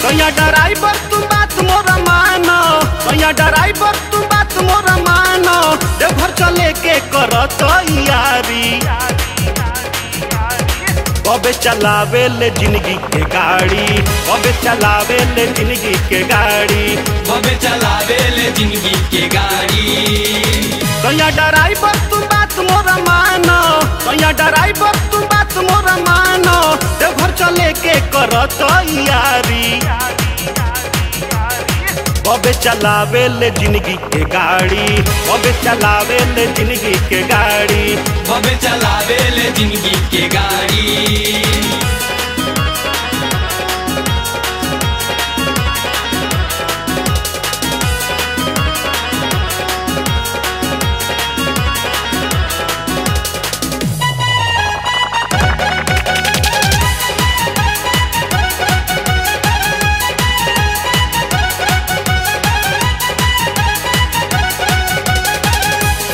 सैया ड्राइवर तू बात मोरा मानो, सैया ड्राइवर तू बात मोरा मानो, देवघर चले के करत यारी। कबे चलावे ले जिंदगी के गाड़ी, कबे चलावे ले जिंदगी के गाड़ी, कबे चलावे ले जिंदगी के गाड़ी। सैया ड्राइवर तू बात मोरा मानो, सैया ड्राइवर तू बात मोरा मानो, देवघर चले के करत यारी। कबे चलावे ले जिंदगी के गाड़ी, कबे चलावे ले जिंदगी के गाड़ी, कबे चलावे ले जिंदगी के गाड़ी।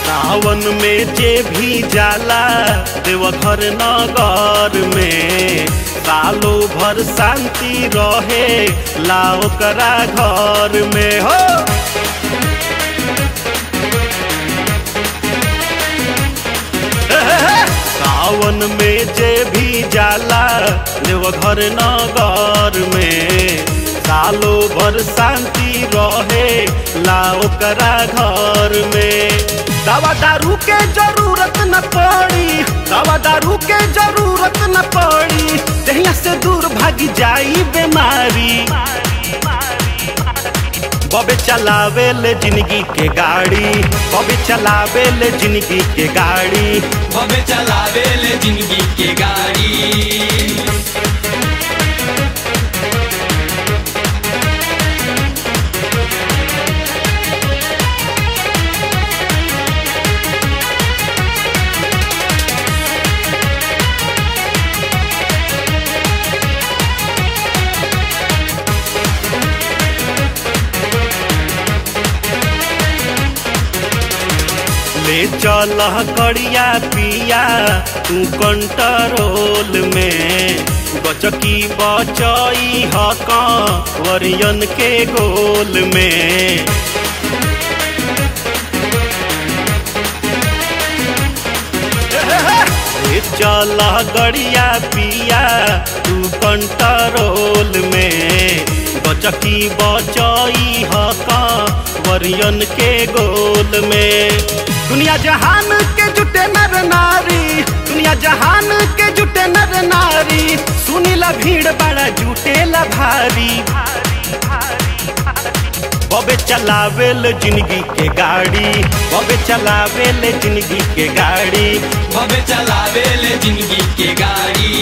सावन में जे भी जाला देवघर नगर में, सालो भर शांति रहे लाओ करा घर में हो। सावन में जे भी जाला देवघर नगर में, सालो भर शांति रहे लाओ करा घर में। दवा दारू के जरूरत न पड़ी, दवा दारू के जरूरत न पड़ी, दहिया से दूर भागी जाई बीमारी। कबे चलावे ले जिंदगी के गाड़ी, कबे चलावे ले जिंदगी के गाड़ी, कबे चलावे ले जिंदगी के गाड़ी। ले चल कड़िया पिया तू कंट्रोल में, बचकी बचई हक वरियन के गोल में। ले चल गड़िया पिया तू कंट्रोल में, बचकी बचई हक वरियन के गोल में। दुनिया जहान के जुटे नर नारी, दुनिया जहान के जुटे नर नारी, सुनीला भीड़ बड़ा जुटेला भारी। कबे चलावे ले जिंदगी के गाड़ी, कबे चलावे ले जिंदगी के गाड़ी, कबे चलावे ले जिंदगी के गाड़ी।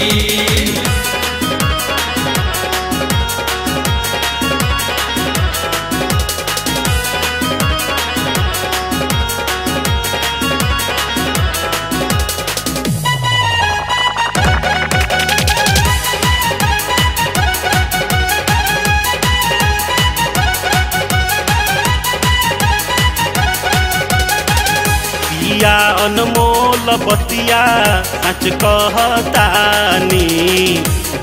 अनमोल बतिया सच कहतानी,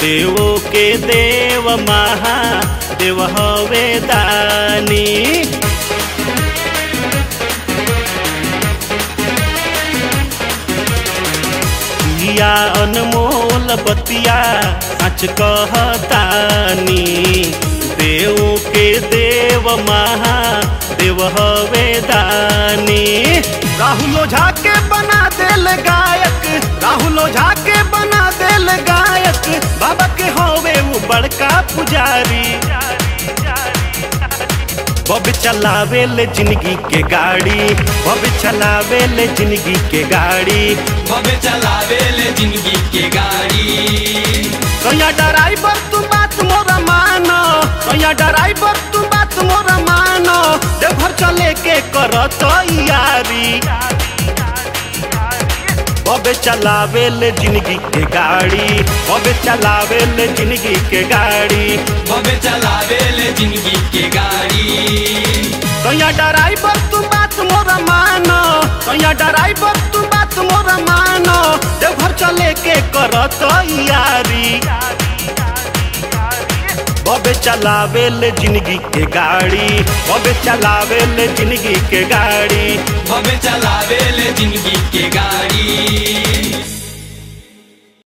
देवो के देव महादेव हवे दानी। पिया अनमोल बतिया सच कहतानी, देवो के देव महादेव हवे दानी। राहुल ओझा के बना देल गायक, राहुल ओझा के बना देल गायक, बाबा के होवे वो बड़का पुजारी। कबे चलावे ले जिंदगी के गाड़ी, कबे चलावे ले जिंदगी के गाड़ी, कबे चलावे ले जिंदगी के गाड़ी। सैया ड्राइवर तू बात मोरा मानो, सैया ड्राइवर तू बात मोरा मानो, देवघर चले के करत यारी। कबे चलावे ले जिंदगी के गाड़ी, कबे चलावे ले जिंदगी के गाड़ी, कबे चलावे ले जिंदगी के गाड़ी। सैया ड्राइवर तू बात मोरा मानो, सैया ड्राइवर तू बात मोरा मानो, देवघर चले के करत यारी। कबे बबे चलावे ले जिंदगी के गाड़ी, बबे चलावे ले जिंदगी के गाड़ी, बबे चलावे ले जिंदगी के गाड़ी।